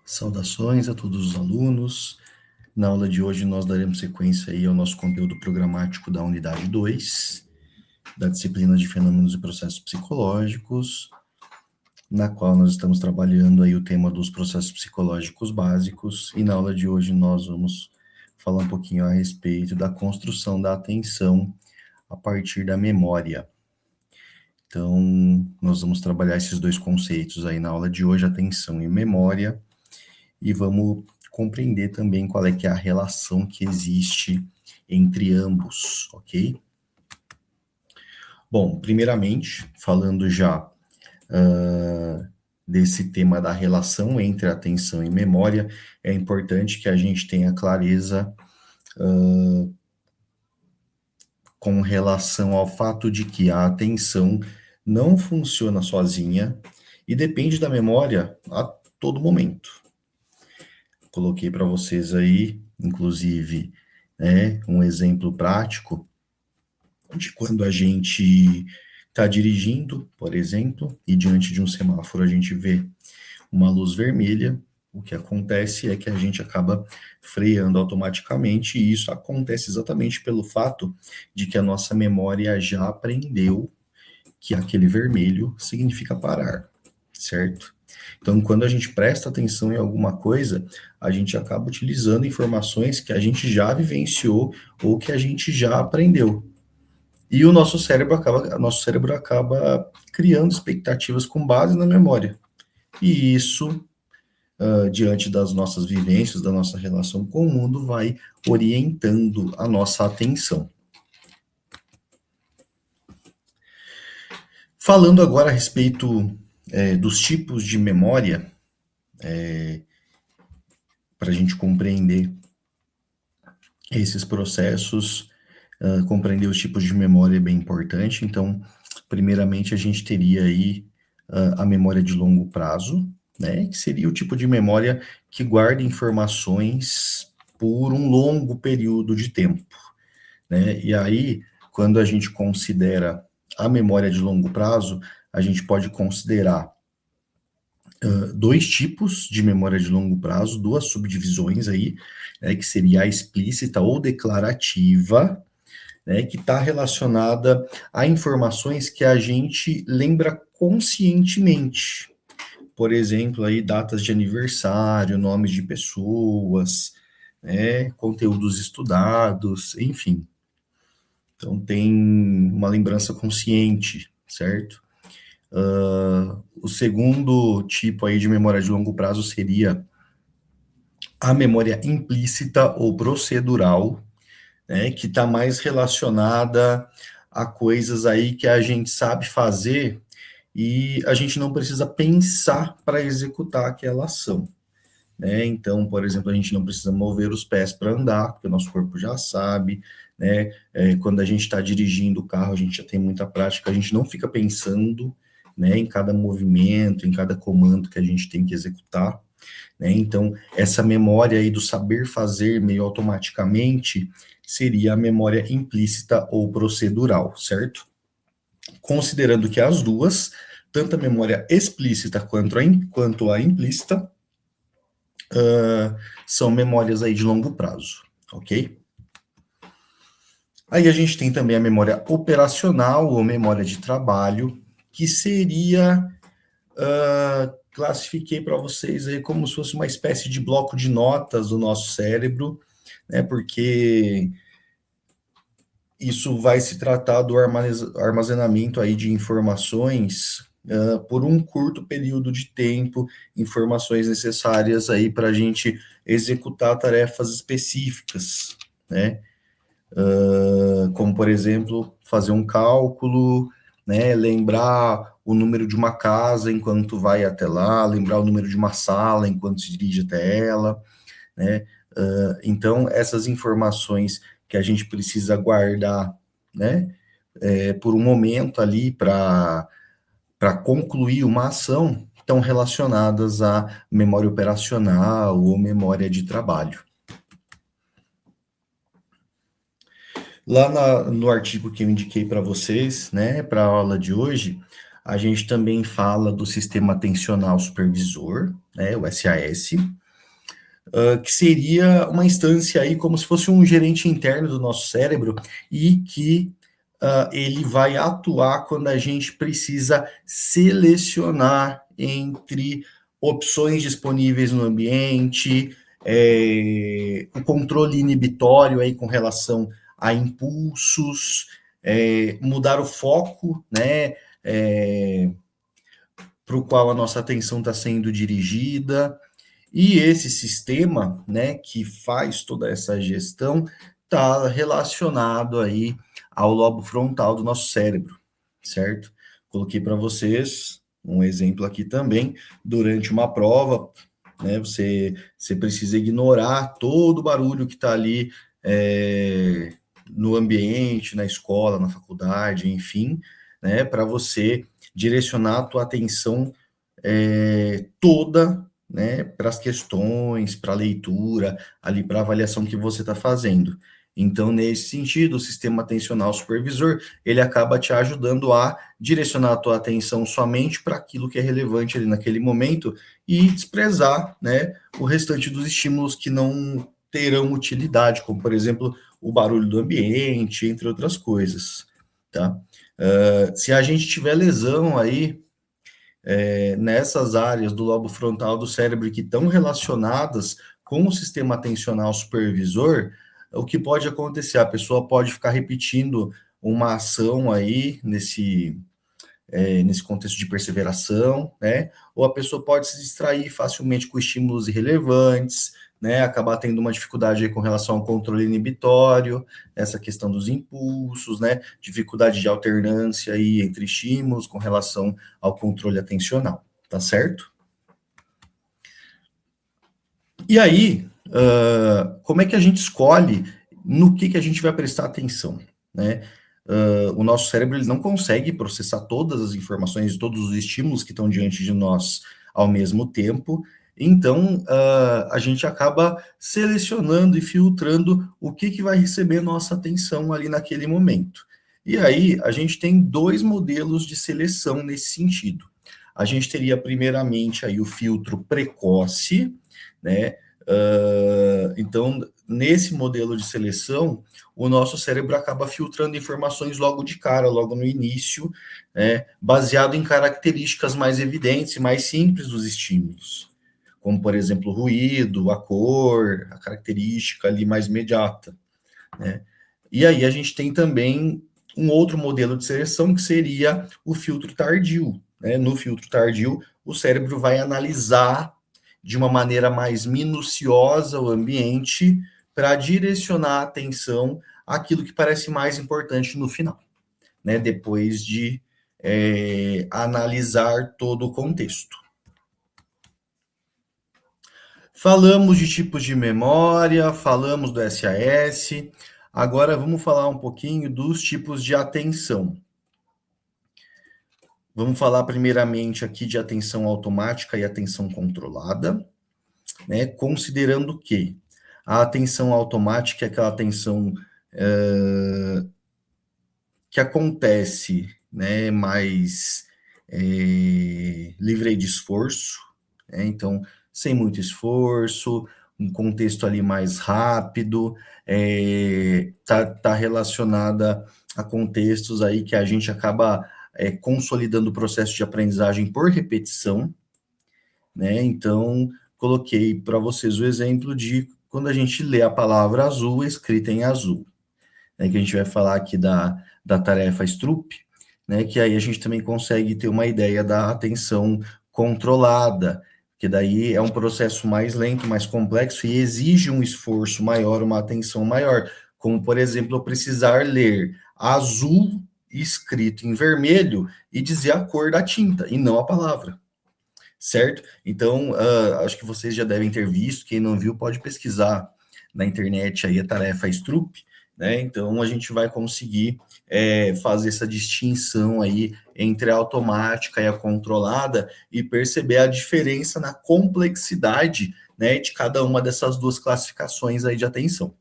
Saudações a todos os alunos. Na aula de hoje nós daremos sequência aí ao nosso conteúdo programático da unidade 2, da disciplina de fenômenos e processos psicológicos, na qual nós estamos trabalhando aí o tema dos processos psicológicos básicos, e na aula de hoje nós vamos falar um pouquinho a respeito da construção da atenção a partir da memória. Então, nós vamos trabalhar esses dois conceitos aí na aula de hoje, atenção e memória, e vamos compreender também qual é que é a relação que existe entre ambos, ok? Bom, primeiramente, falando já desse tema da relação entre atenção e memória, é importante que a gente tenha clareza com relação ao fato de que a atenção não funciona sozinha e depende da memória a todo momento. Coloquei para vocês aí, inclusive, um exemplo prático de quando a gente está dirigindo, por exemplo, e diante de um semáforo a gente vê uma luz vermelha, o que acontece é que a gente acaba freando automaticamente, e isso acontece exatamente pelo fato de que a nossa memória já aprendeu que aquele vermelho significa parar, certo? Então, quando a gente presta atenção em alguma coisa, a gente acaba utilizando informações que a gente já vivenciou ou que a gente já aprendeu. E o nosso cérebro acaba criando expectativas com base na memória. E isso, diante das nossas vivências, da nossa relação com o mundo, vai orientando a nossa atenção. Falando agora a respeito dos tipos de memória, para a gente compreender esses processos, compreender os tipos de memória é bem importante. Então, primeiramente, a gente teria aí a memória de longo prazo, né, que seria o tipo de memória que guarda informações por um longo período de tempo, né? E aí, quando a gente considera a memória de longo prazo, a gente pode considerar dois tipos de memória de longo prazo, duas subdivisões aí, né, que seria a explícita ou declarativa, né, que está relacionada a informações que a gente lembra conscientemente. Por exemplo, aí datas de aniversário, nomes de pessoas, né, conteúdos estudados, enfim. Então tem uma lembrança consciente, certo? O segundo tipo aí de memória de longo prazo seria a memória implícita ou procedural, né, que está mais relacionada a coisas aí que a gente sabe fazer e a gente não precisa pensar para executar aquela ação. Né? Então, por exemplo, a gente não precisa mover os pés para andar, porque o nosso corpo já sabe, né? Quando a gente está dirigindo o carro, a gente já tem muita prática, a gente não fica pensando, né, em cada movimento, em cada comando que a gente tem que executar, né? Então, essa memória aí do saber fazer meio automaticamente seria a memória implícita ou procedural, certo? Considerando que as duas, tanto a memória explícita quanto a implícita, são memórias aí de longo prazo, ok? Aí a gente tem também a memória operacional ou memória de trabalho, que seria, classifiquei para vocês aí como se fosse uma espécie de bloco de notas do nosso cérebro, né, porque isso vai se tratar do armazenamento aí de informações por um curto período de tempo, informações necessárias aí para a gente executar tarefas específicas, né? Como, por exemplo, fazer um cálculo, né? Lembrar o número de uma casa enquanto vai até lá, lembrar o número de uma sala enquanto se dirige até ela, né? Então, essas informações que a gente precisa guardar, né, por um momento ali para concluir uma ação, estão relacionadas à memória operacional ou memória de trabalho. Lá no artigo que eu indiquei para vocês, né, para a aula de hoje, A gente também fala do sistema atencional supervisor, né, o SAS, que seria uma instância aí como se fosse um gerente interno do nosso cérebro e que ele vai atuar quando a gente precisa selecionar entre opções disponíveis no ambiente, o controle inibitório aí com relação a impulsos, mudar o foco, né, para o qual a nossa atenção está sendo dirigida. E esse sistema, né, que faz toda essa gestão, está relacionado aí ao lobo frontal do nosso cérebro, certo? Coloquei para vocês um exemplo aqui também. Durante uma prova, né, você precisa ignorar todo o barulho que está ali no ambiente, na escola, na faculdade, enfim, né, para você direcionar a tua atenção toda, né, para as questões, para a leitura, ali para a avaliação que você está fazendo. Então, nesse sentido, o sistema atencional supervisor, ele acaba te ajudando a direcionar a tua atenção somente para aquilo que é relevante ali naquele momento e desprezar, né, o restante dos estímulos que não terão utilidade, como, por exemplo, o barulho do ambiente, entre outras coisas, tá? Se a gente tiver lesão aí, nessas áreas do lobo frontal do cérebro que estão relacionadas com o sistema atencional supervisor, o que pode acontecer? A pessoa pode ficar repetindo uma ação aí nesse contexto de perseveração, né? Ou a pessoa pode se distrair facilmente com estímulos irrelevantes, né? Acabar tendo uma dificuldade aí com relação ao controle inibitório, essa questão dos impulsos, né? Dificuldade de alternância aí entre estímulos com relação ao controle atencional, tá certo? E aí, como é que a gente escolhe no que a gente vai prestar atenção, né? O nosso cérebro ele não consegue processar todas as informações, todos os estímulos que estão diante de nós ao mesmo tempo, então a gente acaba selecionando e filtrando o que vai receber nossa atenção ali naquele momento. E aí a gente tem dois modelos de seleção nesse sentido. A gente teria primeiramente aí o filtro precoce, né? Então, nesse modelo de seleção, o nosso cérebro acaba filtrando informações logo de cara, logo no início, né, baseado em características mais evidentes e mais simples dos estímulos, como, por exemplo, o ruído, a cor, a característica ali mais imediata, né? E aí a gente tem também um outro modelo de seleção que seria o filtro tardio, né? No filtro tardio, o cérebro vai analisar de uma maneira mais minuciosa o ambiente para direcionar a atenção àquilo que parece mais importante no final, né? Depois de analisar todo o contexto. Falamos de tipos de memória, falamos do SAS, agora vamos falar um pouquinho dos tipos de atenção. Vamos falar primeiramente aqui de atenção automática e atenção controlada, né? Considerando que a atenção automática é aquela atenção que acontece, né, mais livre de esforço, né? Então, sem muito esforço, um contexto ali mais rápido, tá relacionada a contextos aí que a gente acaba consolidando o processo de aprendizagem por repetição, né? Então, coloquei para vocês o exemplo de quando a gente lê a palavra azul escrita em azul, né? Que a gente vai falar aqui da tarefa Stroop, né? Que aí a gente também consegue ter uma ideia da atenção controlada, que daí é um processo mais lento, mais complexo e exige um esforço maior, uma atenção maior, como, por exemplo, eu precisar ler azul escrito em vermelho e dizer a cor da tinta, e não a palavra, certo? Então, acho que vocês já devem ter visto, quem não viu pode pesquisar na internet aí a tarefa Stroop, né? Então, a gente vai conseguir fazer essa distinção aí entre a automática e a controlada e perceber a diferença na complexidade, né, de cada uma dessas duas classificações aí de atenção.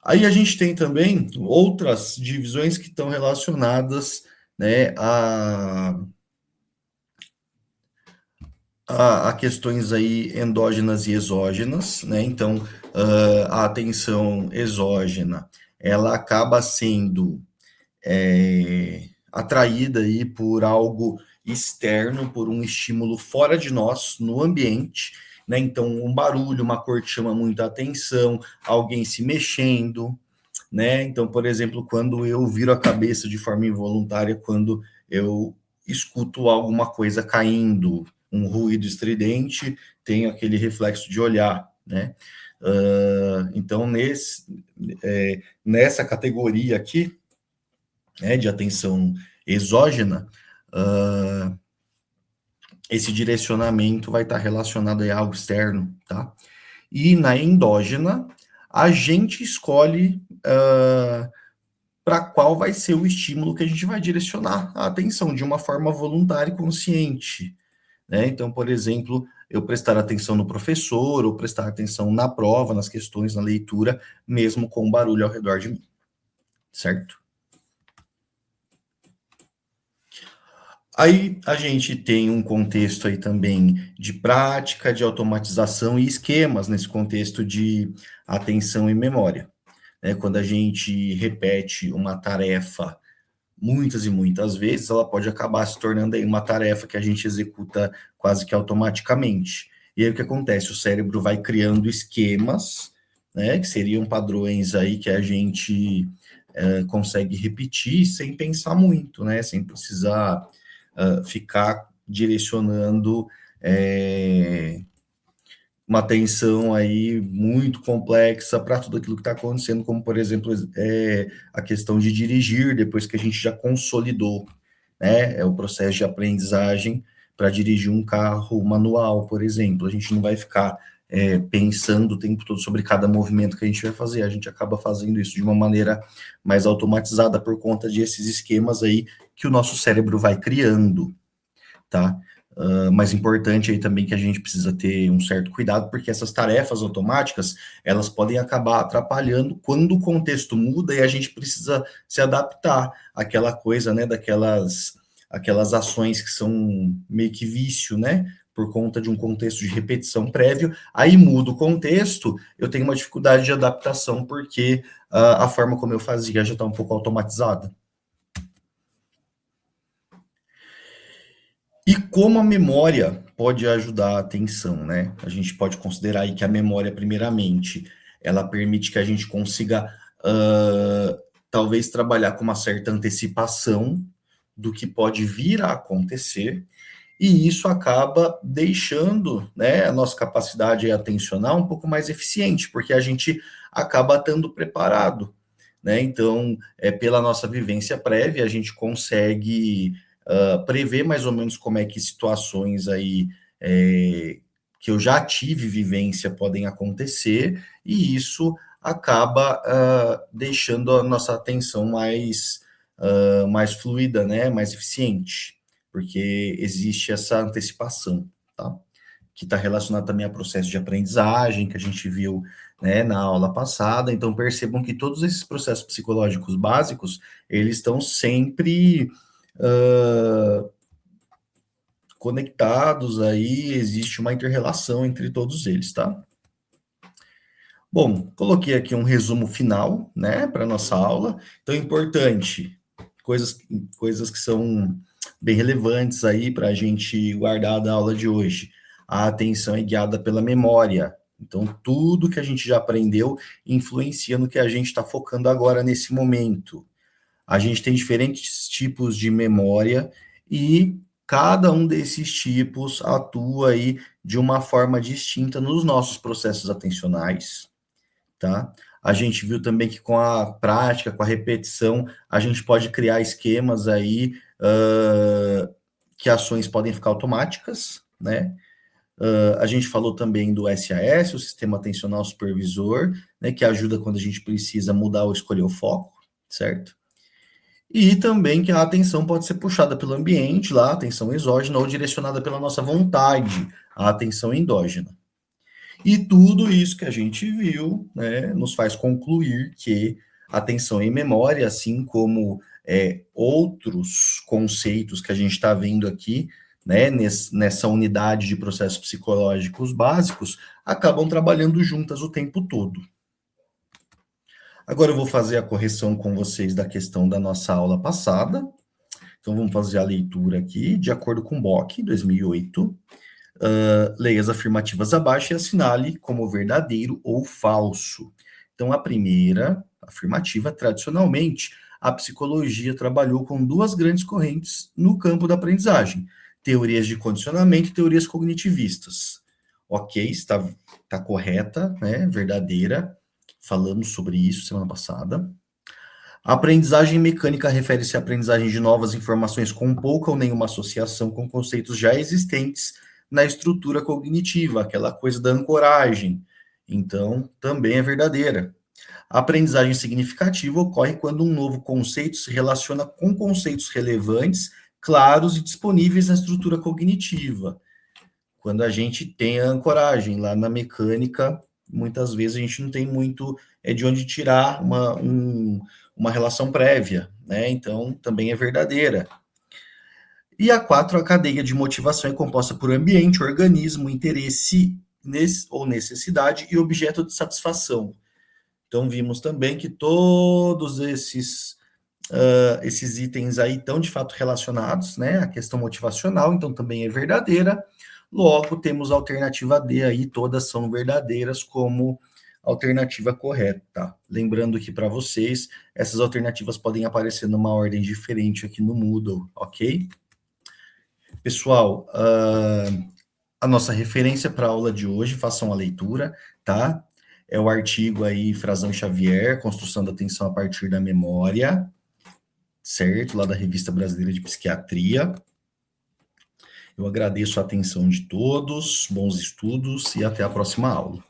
Aí a gente tem também outras divisões que estão relacionadas né, a questões aí endógenas e exógenas, né? Então, a atenção exógena, ela acaba sendo atraída aí por algo externo, por um estímulo fora de nós, no ambiente, né? Então, um barulho, uma cor que chama muita atenção, alguém se mexendo, né? Então, por exemplo, quando eu viro a cabeça de forma involuntária, quando eu escuto alguma coisa caindo, um ruído estridente, tenho aquele reflexo de olhar, né? Então, nessa categoria aqui, né, de atenção exógena, esse direcionamento vai estar relacionado a algo externo, tá? E na endógena, a gente escolhe para qual vai ser o estímulo que a gente vai direcionar a atenção de uma forma voluntária e consciente, né? Então, por exemplo, eu prestar atenção no professor ou prestar atenção na prova, nas questões, na leitura, mesmo com barulho ao redor de mim, certo? Aí a gente tem um contexto aí também de prática, de automatização e esquemas nesse contexto de atenção e memória. Quando a gente repete uma tarefa muitas e muitas vezes, ela pode acabar se tornando aí uma tarefa que a gente executa quase que automaticamente. E aí o que acontece? O cérebro vai criando esquemas, né, que seriam padrões aí que a gente consegue repetir sem pensar muito, né, sem precisar ficar direcionando uma atenção aí muito complexa para tudo aquilo que está acontecendo, como, por exemplo, a questão de dirigir, depois que a gente já consolidou, né, o processo de aprendizagem para dirigir um carro manual, por exemplo. A gente não vai ficar pensando o tempo todo sobre cada movimento que a gente vai fazer, a gente acaba fazendo isso de uma maneira mais automatizada por conta desses esquemas aí que o nosso cérebro vai criando, tá? Mais importante aí também que a gente precisa ter um certo cuidado, porque essas tarefas automáticas, elas podem acabar atrapalhando quando o contexto muda e a gente precisa se adaptar àquela coisa, né, aquelas ações que são meio que vício, né, por conta de um contexto de repetição prévio, aí muda o contexto, eu tenho uma dificuldade de adaptação, porque a forma como eu fazia já está um pouco automatizada. E como a memória pode ajudar a atenção, né? A gente pode considerar aí que a memória, primeiramente, ela permite que a gente consiga, talvez, trabalhar com uma certa antecipação do que pode vir a acontecer, e isso acaba deixando, né, a nossa capacidade atencional um pouco mais eficiente, porque a gente acaba estando preparado, né? Então, pela nossa vivência prévia, a gente consegue prever mais ou menos como é que situações aí que eu já tive vivência podem acontecer, e isso acaba deixando a nossa atenção mais fluida, né? Mais eficiente, porque existe essa antecipação, tá? Que está relacionado também ao processo de aprendizagem que a gente viu, né, na aula passada. Então percebam que todos esses processos psicológicos básicos, eles estão sempre conectados aí, existe uma inter-relação entre todos eles, tá? Bom, coloquei aqui um resumo final, né, para nossa aula. Então, importante, coisas que são bem relevantes aí para a gente guardar da aula de hoje. A atenção é guiada pela memória. Então, tudo que a gente já aprendeu influencia no que a gente está focando agora nesse momento. A gente tem diferentes tipos de memória e cada um desses tipos atua aí de uma forma distinta nos nossos processos atencionais, tá? A gente viu também que com a prática, com a repetição, a gente pode criar esquemas aí que ações podem ficar automáticas, né? A gente falou também do SAS, o Sistema Atencional Supervisor, né, que ajuda quando a gente precisa mudar ou escolher o foco, certo? E também que a atenção pode ser puxada pelo ambiente, lá, a atenção exógena, ou direcionada pela nossa vontade, a atenção endógena. E tudo isso que a gente viu, né, nos faz concluir que atenção e memória, assim como outros conceitos que a gente está vendo aqui, né, nessa unidade de processos psicológicos básicos, acabam trabalhando juntas o tempo todo. Agora eu vou fazer a correção com vocês da questão da nossa aula passada. Então vamos fazer a leitura aqui, de acordo com Bock, 2008. Leia as afirmativas abaixo e assinale como verdadeiro ou falso. Então, a primeira afirmativa, tradicionalmente, a psicologia trabalhou com duas grandes correntes no campo da aprendizagem: teorias de condicionamento e teorias cognitivistas. Ok, está correta, né? Verdadeira. Falamos sobre isso semana passada. A aprendizagem mecânica refere-se à aprendizagem de novas informações com pouca ou nenhuma associação com conceitos já existentes na estrutura cognitiva, aquela coisa da ancoragem. Então, também é verdadeira. A aprendizagem significativa ocorre quando um novo conceito se relaciona com conceitos relevantes, claros e disponíveis na estrutura cognitiva. Quando a gente tem a ancoragem lá na mecânica, muitas vezes a gente não tem muito de onde tirar uma relação prévia, né? Então, também é verdadeira. E a 4, a cadeia de motivação é composta por ambiente, organismo, interesse ou necessidade e objeto de satisfação. Então, vimos também que todos esses itens aí estão de fato relacionados, né? A questão motivacional, então também é verdadeira. Logo, temos a alternativa D aí, todas são verdadeiras como alternativa correta. Lembrando que para vocês, essas alternativas podem aparecer numa ordem diferente aqui no Moodle, ok? Pessoal, a nossa referência para a aula de hoje, façam a leitura, tá? É o artigo aí, Frazão e Xavier, Construção da Atenção a partir da Memória, certo? Lá da Revista Brasileira de Psiquiatria. Eu agradeço a atenção de todos, bons estudos e até a próxima aula.